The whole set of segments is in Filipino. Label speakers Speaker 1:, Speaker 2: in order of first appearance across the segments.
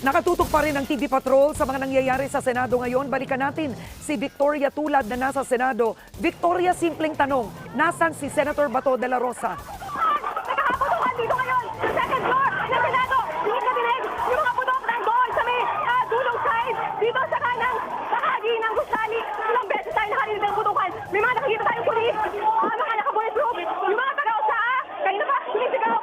Speaker 1: Nakatutok pa rin ang TV Patrol sa mga nangyayari sa Senado ngayon. Balikan natin si Victoria Tulad na nasa Senado. Victoria, simpleng tanong, nasan si Senator Bato de la Rosa?
Speaker 2: Nakakaputukan dito ngayon sa second floor ng Senado. Hindi ka dinig yung mga putok nandoon sa may dulong side dito sa kanang bahagi ng gusali. Ilang beses tayo nakarinig ng putukan. May mga nakikita tayong pulis, mga naka-bulletproof, yung mga taga-usaa. Kayo na ba? Sumisigaw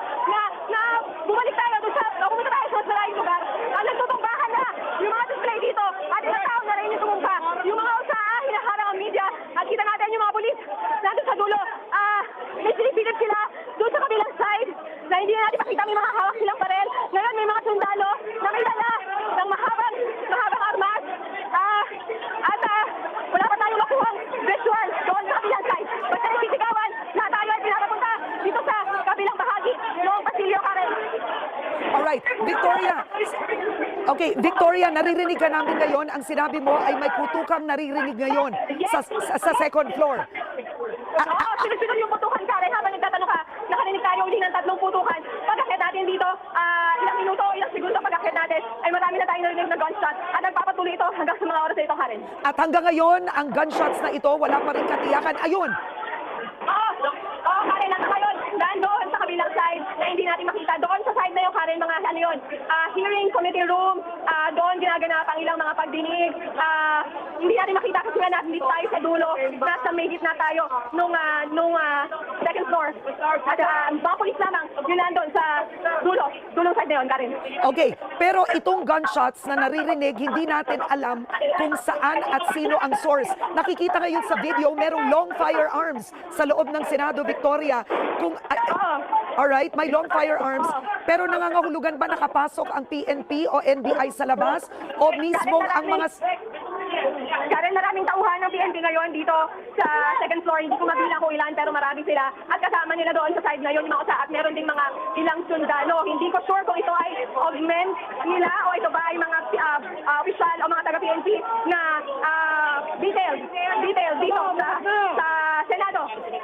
Speaker 2: na bumalik tayo doon sa, pumunta tayo sa maraming lugar. Nagtutumbahan na yung mga display dito at ilang tao na rin yung tumumpa. Yung mga usaa, hinaharang ang media at kita natin yung mga pulis nandun sa dulo. May silip-silip sila doon sa kabilang side na hindi na natin makita may mga hawak silang barel. Ngayon may mga sundalo na may dala ng mahabang armas. At wala pa tayong makuhang visual doon sa kabilang side. Basta sisigawan na tayo ay pinapapunta dito sa kabilang bahagi ng Basilio Karen.
Speaker 1: Alright, Victoria. Okay, Victoria, naririnig ka namin ngayon. Ang sinabi mo ay may putukang naririnig ngayon sa second floor.
Speaker 2: Oo, sunod-sunod yung putukan, Karen. Habang nagtatanong ka, nakarinig tayo uli ng 3 putukan. Pag-akit natin dito, ilang minuto, ilang segundo pag-akit natin, ay marami na tayong narinig na gunshot. At nagpapatuloy ito hanggang sa mga oras na ito, Karen.
Speaker 1: At hanggang ngayon, ang gunshots na ito, wala pa rin katiyakan. Ayun,
Speaker 2: Oo, Karen, nasa ngayon, dahil doon sa kabilang side na hindi natin makita. Doon sa side na yun, Karen, mga ano yun, hearing committee room, doon ginaganap ang ilang mga pagdinig. Hindi natin makita kasi nga nandito tayo sa dulo, nasa may gitna tayo nung second floor. At mga polis lamang, yun nandun sa dulong side na yun, Karen.
Speaker 1: okay. Pero itong gunshots na naririnig, hindi natin alam kung saan at sino ang source. Nakikita ngayon sa video, merong long firearms sa loob ng Senado, Victoria. Alright, may long firearms. Pero nangangahulugan ba nakapasok ang PNP o NBI sa labas? O mismong ang mga...
Speaker 2: Karen, maraming tauhan ng PNP ngayon dito sa second floor. Hindi ko mabilang kung ilan, pero marami sila. At kasama nila doon sa side na yun, yung mga usa. At meron ding mga ilang sundalo. Hindi ko sure kung ito ay augment nila o ito ba ay mga official o mga taga-PNP na detail dito sa Senado.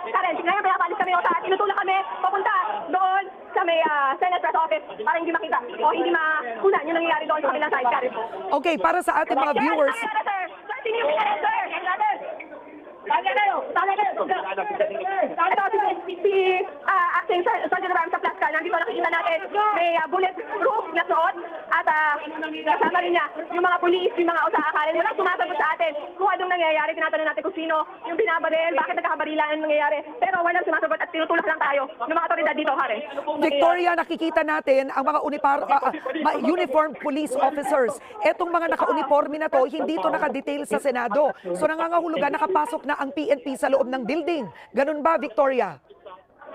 Speaker 2: Karen, ngayon pinapalis kami o sa tinutulak kami papunta doon sa may Senate Press Office para hindi makita o hindi makunan yung nangyayari doon sa kabilang side, Karen.
Speaker 1: Okay, para sa ating mga viewers...
Speaker 2: Si acting Sergeant Ram sa Plaska, nandito nakikita natin may bulletproof na suot at kasama rin niya yung mga pulis, yung mga usa-akalan. Walang sumasagot sa atin kung anong nangyayari. Tinatanong natin kung sino yung binabaril, bakit nagkakabarilan ang nangyayari. Pero walang sumasagot at tinutulak lang tayo ng mga otoridad dito, Karen.
Speaker 1: Victoria, nakikita natin ang mga uniformed police officers. Etong mga naka-uniforme na to, hindi to nakadetail sa Senado. So nangangahulugan, nakapasok na ang PNP sa loob ng building. Ganun ba, Victoria?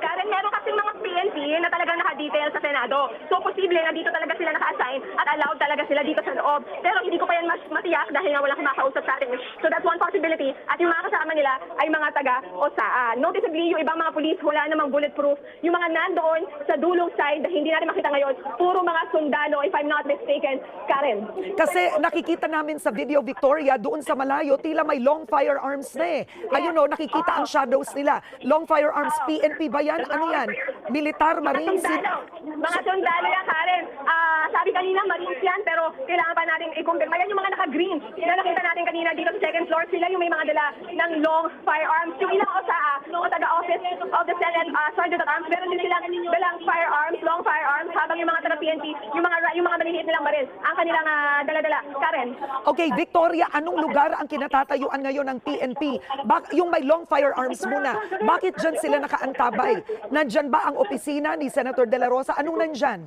Speaker 2: Karen, meron kasi mga PNP na talagang naka-detail sa Senado. So, posible na dito talaga sila naka-assign at allowed talaga sila dito sa loob. Pero hindi ko pa yan matiyak dahil nga walang kumakausap sa atin. So, that's one possibility. At yung mga kasama nila ay mga taga-OSA. Noticeably, yung ibang mga police, wala namang bulletproof. Yung mga nandoon sa dulong side na hindi natin makita ngayon, puro mga sundalo, if I'm not mistaken, Karen.
Speaker 1: Kasi nakikita namin sa video, Victoria, doon sa malayo, tila may long firearms na eh. Ayun o, nakikita ang shadows nila. Long firearms, PNP ba yan? Ano yan? Militar, Marines?
Speaker 2: Mga sundalo yan, Karen. Sabi kanina, Marines yan, pero kailangan pa natin i-confirm. Yan yung mga naka-green na nakita natin kanina dito sa second floor. Sila yung may mga dala ng long firearms. Yung ilang o taga-office of the Senate Sergeant at Arms, meron din silang dalang firearms, long firearms, habang yung mga taga-PNP, yung mga maliliit nilang baril, ang kanilang dala-dala. Karen.
Speaker 1: Okay, Victoria, anong lugar ang kinatatayuan ngayon ng PNP? Yung may long firearms muna, bakit dyan sila nakaantabay? Nandyan ba ang opisina ni Senator De La Rosa? Anong nandyan?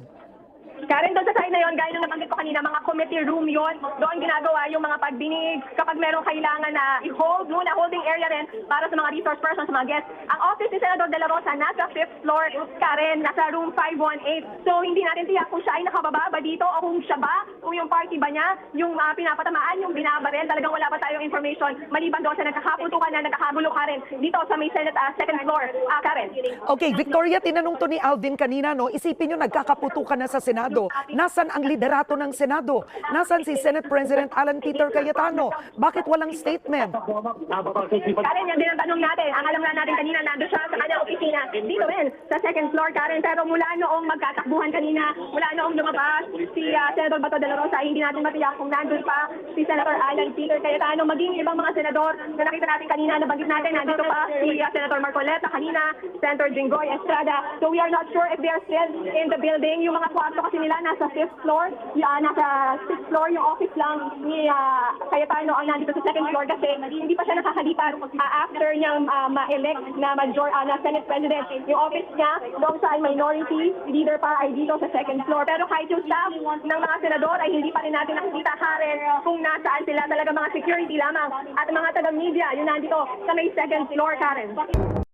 Speaker 2: Karen, doon sa side na yon, gaya nung nabanggit ko kanina, mga committee room yon. Doon ginagawa yung mga pagdinig kapag merong kailangan na i-hold muna, holding area rin para sa mga resource persons, mga guests. Ang office ni Senador De La Rosa nasa 5th floor, Karen, nasa room 518. So, hindi natin tiyak kung siya ay nakababa ba dito o kung siya ba, kung yung party ba niya, yung pinapatamaan, yung binabaril. Talagang wala pa tayong information. Maliban doon sa nagkakaputukan na nagkakagulo, Karen, dito sa may Senate second floor, Karen.
Speaker 1: Okay, Victoria, tinanong to ni Alvin kanina, no? Isipin nyo, nagkakaputukan na sa Senado. Nasan ang liderato ng Senado? Nasan si Senate President Alan Peter Cayetano? Bakit walang statement?
Speaker 2: Karen, yan din ang tanong natin. Ang alam nga natin kanina, nandun siya sa kanyang opisina. Dito rin, sa second floor, Karen. Pero mula noong magkatakbuhan kanina, mula noong lumabas si Senador Bato de la Santa Rosa ay hindi natin matiyak kung nandun pa si Senator Alan Peter Cayetano, maging ibang mga senador na nakita natin kanina, nabanggit natin, nandito pa si Senator Marcoleta kanina, Senator Jinggoy Estrada. So we are not sure if they are still in the building. Yung mga kwarto kasi nila nasa 5th floor, nasa 6th floor, yung office lang ni Cayetano ang nandito sa 2nd floor kasi hindi pa siya nakakalipat after niya ma-elect na na Senate President. Yung office niya doon sa minority leader pa ay dito sa 2nd floor. Pero kahit yung staff ng mga senador ay hindi pa rin natin nakikita Karen kung nasaan sila, talaga mga security lamang at mga taga-media, yun nandito sa may 2nd floor, Karen.